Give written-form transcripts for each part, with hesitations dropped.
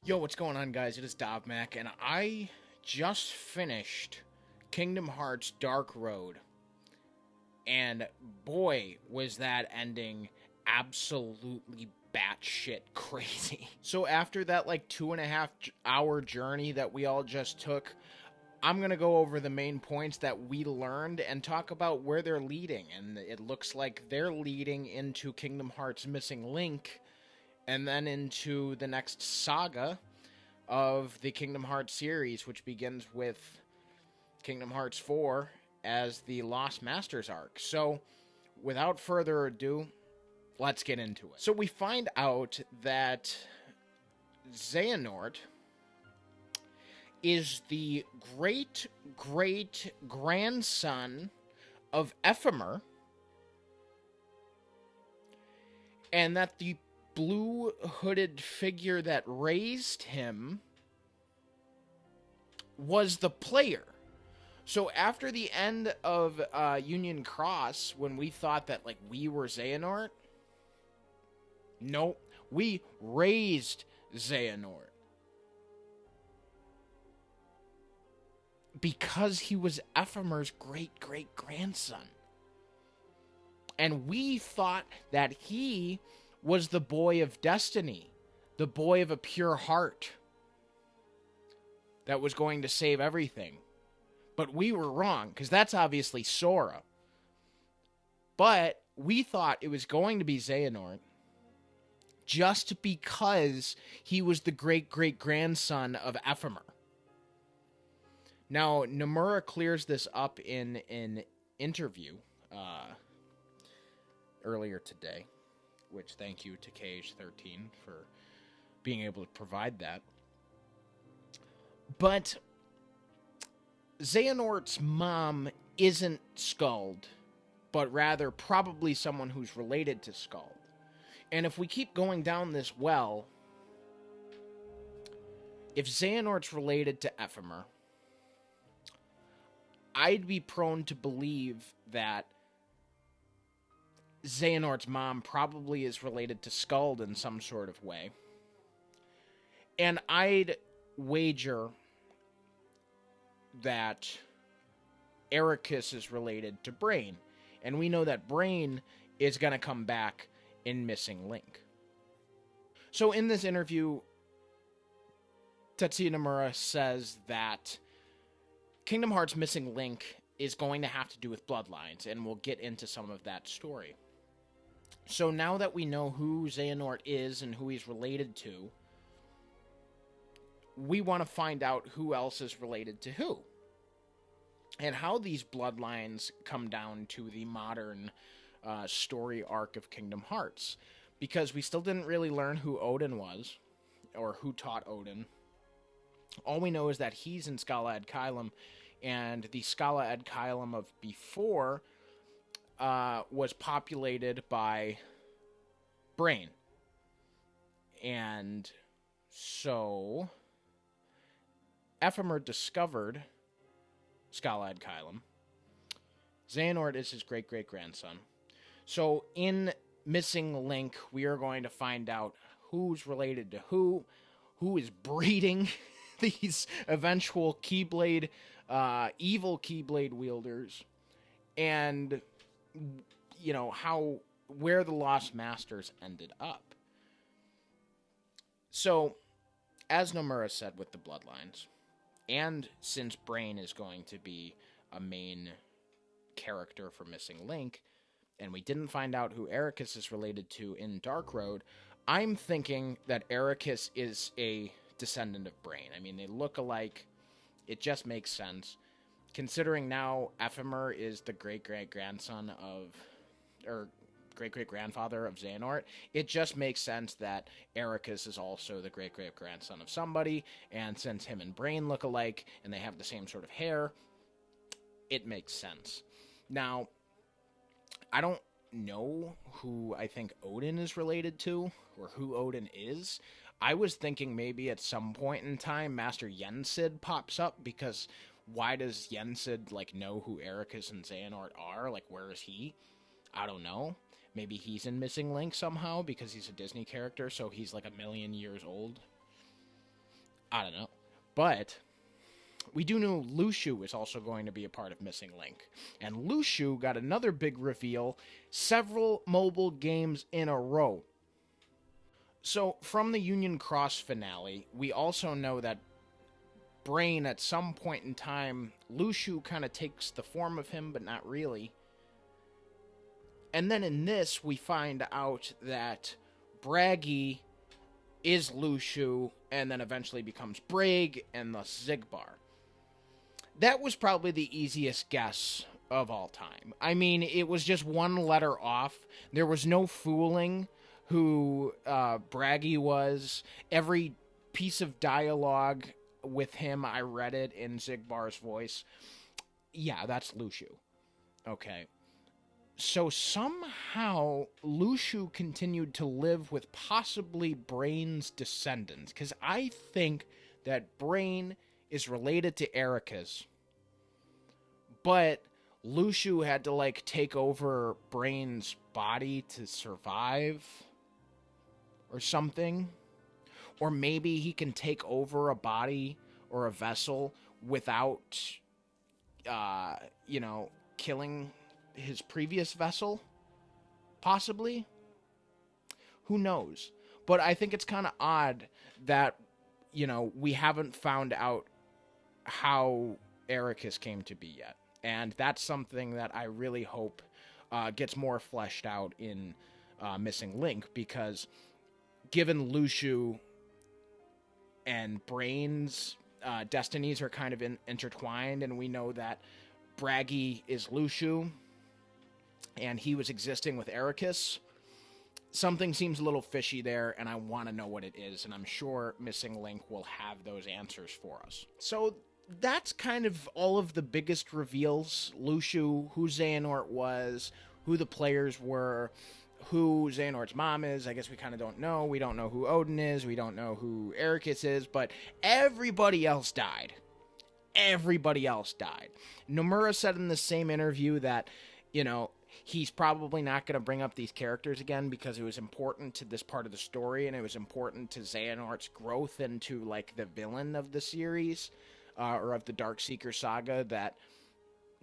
Yo, what's going on, guys? It is Dovmac, and I just finished Kingdom Hearts Dark Road. And boy, was that ending absolutely batshit crazy. So after that, 2.5 hour journey that we all just took, I'm going to go over the main points that we learned and talk about where they're leading. And it looks like they're leading into Kingdom Hearts Missing Link, and then into the next saga of the Kingdom Hearts series, which begins with Kingdom Hearts 4 as the Lost Masters arc. So, without further ado, let's get into it. So we find out that Xehanort is the great-great-grandson of Ephemer, and that the blue-hooded figure that raised him was the player. So after the end of Union Cross, when we thought that we were Xehanort, nope, we raised Xehanort because he was Ephemer's great-great-grandson. And we thought that he was the boy of destiny, the boy of a pure heart that was going to save everything. But we were wrong, because that's obviously Sora. But we thought it was going to be Xehanort just because he was the great-great-grandson of Ephemer. Now, Nomura clears this up in an interview earlier today, which thank you to KH13 for being able to provide that. But Xehanort's mom isn't Skuld, but rather probably someone who's related to Skuld. And if we keep going down this well, if Xehanort's related to Ephemer, I'd be prone to believe that Xehanort's mom probably is related to Skuld in some sort of way. And I'd wager that Ericus is related to Brain. And we know that Brain is going to come back in Missing Link. So in this interview, Tetsuya Nomura says that Kingdom Hearts Missing Link is going to have to do with bloodlines, and we'll get into some of that story. So now that we know who Xehanort is and who he's related to, we want to find out who else is related to who, and how these bloodlines come down to the modern story arc of Kingdom Hearts. Because we still didn't really learn who Odin was, or who taught Odin. All we know is that he's in Scala Ad Caelum, and the Scala Ad Caelum of before was populated by Brain. And so Ephemer discovered Scala Ad Caelum. Xehanort is his great-great-grandson. So in Missing Link, we are going to find out who's related to who is breeding these eventual Keyblade, evil Keyblade wielders, and where the Lost Masters ended up. So, as Nomura said with the bloodlines, and since Brain is going to be a main character for Missing Link, and we didn't find out who Ericus is related to in Dark Road, I'm thinking that Ericus is a descendant of Brain. I mean, they look alike. It just makes sense. Considering now Ephemer is the great-great-grandson of, or great-great-grandfather of Xehanort, it just makes sense that Ericus is also the great-great-grandson of somebody, and since him and Brain look alike, and they have the same sort of hair, it makes sense. Now, I don't know who I think Odin is related to, or who Odin is. I was thinking maybe at some point in time Master Yensid pops up, because why does Yensid, know who Ericus and Xehanort are? Where is he? I don't know. Maybe he's in Missing Link somehow, because he's a Disney character, so he's 1,000,000 years old. I don't know. But we do know Luchu is also going to be a part of Missing Link. And Luchu got another big reveal several mobile games in a row. So, from the Union Cross finale, we also know that Brain, at some point in time, Luchu kind of takes the form of him, but not really. And then in this, we find out that Bragi is Luchu, and then eventually becomes Brig, and thus Xigbar. That was probably the easiest guess of all time. I mean, it was just one letter off. There was no fooling who Bragi was. Every piece of dialogue with him, I read it in Xigbar's voice. Yeah, that's Luchu. Okay. So somehow Luchu continued to live with possibly Brain's descendants, because I think that Brain is related to Ericus, but Luchu had to, like, take over Brain's body to survive or something. Or maybe he can take over a body or a vessel without, killing his previous vessel, possibly. Who knows? But I think it's kind of odd that, we haven't found out how Ericus came to be yet. And that's something that I really hope gets more fleshed out in Missing Link, because given Luchu and Brain's destinies are kind of intertwined, and we know that Bragi is Luchu, and he was existing with Ericus. Something seems a little fishy there, and I want to know what it is, and I'm sure Missing Link will have those answers for us. So that's kind of all of the biggest reveals. Luchu, who Xehanort was, who the players were, who Xehanort's mom is. I guess we kind of don't know. We don't know who Odin is. We don't know who Ericus is, but everybody else died. Everybody else died. Nomura said in the same interview that, he's probably not going to bring up these characters again because it was important to this part of the story, and it was important to Xehanort's growth into, like, the villain of the series, or of the Darkseeker saga, that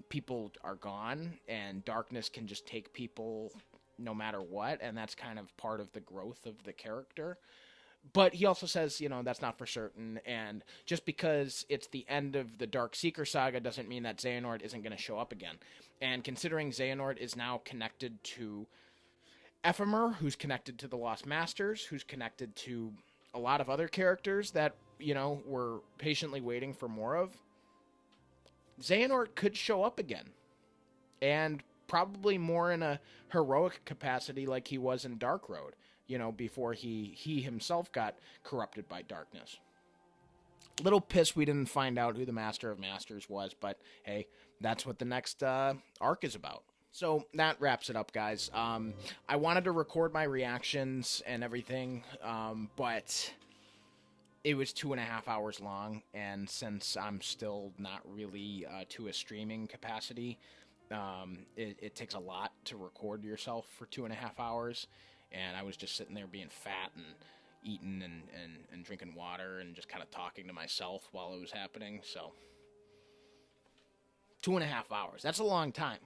people are gone, and darkness can just take people no matter what, and that's kind of part of the growth of the character. But he also says, that's not for certain, and just because it's the end of the Darkseeker saga doesn't mean that Xehanort isn't going to show up again. And considering Xehanort is now connected to Ephemer, who's connected to the Lost Masters, who's connected to a lot of other characters that, we're patiently waiting for more of, Xehanort could show up again. And probably more in a heroic capacity like he was in Dark Road, before he himself got corrupted by darkness. Little pissed we didn't find out who the Master of Masters was, but hey, that's what the next arc is about. So that wraps it up, guys. I wanted to record my reactions and everything, but it was 2.5 hours long, and since I'm still not really to a streaming capacity, it takes a lot to record yourself for 2.5 hours, and I was just sitting there being fat and eating and drinking water and just kind of talking to myself while it was happening. So 2.5 hours, that's a long time.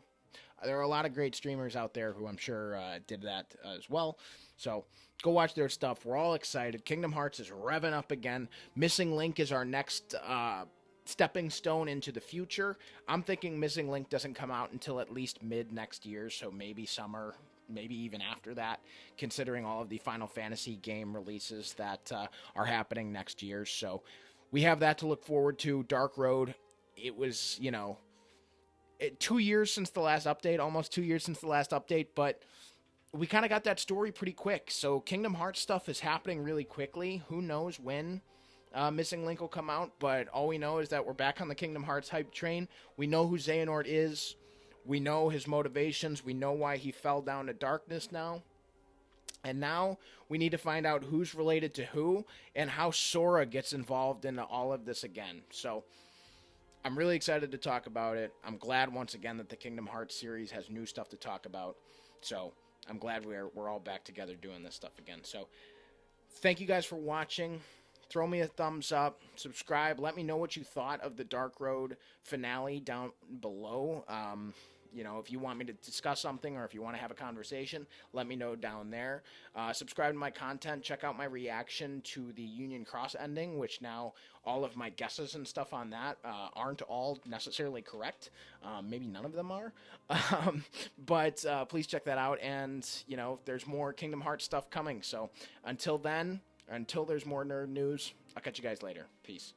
There are a lot of great streamers out there who I'm sure did that as well. So go watch their stuff. We're all excited. Kingdom Hearts is revving up again. Missing Link is our next stepping stone into the future. I'm thinking Missing Link doesn't come out until at least mid next year, so maybe summer, maybe even after that, considering all of the Final Fantasy game releases that are happening next year. So we have that to look forward to. Dark Road, it was, 2 years since the last update, almost 2 years since the last update, but we kind of got that story pretty quick. So Kingdom Hearts stuff is happening really quickly. Who knows when Missing Link will come out, but all we know is that we're back on the Kingdom Hearts hype train. We know who Xehanort is. We know his motivations. We know why he fell down to darkness now. And now we need to find out who's related to who and how Sora gets involved into all of this again. So I'm really excited to talk about it. I'm glad once again that the Kingdom Hearts series has new stuff to talk about. So I'm glad we're all back together doing this stuff again. So thank you guys for watching. throw me a thumbs up, subscribe, let me know what you thought of the Dark Road finale down below. You know, if you want me to discuss something or if you want to have a conversation, let me know down there. Subscribe to my content. Check out my reaction to the Union Cross ending, which now all of my guesses and stuff on that aren't all necessarily correct. Maybe none of them are. But please check that out. And, you know, there's more Kingdom Hearts stuff coming. So until then, until there's more nerd news, I'll catch you guys later. Peace.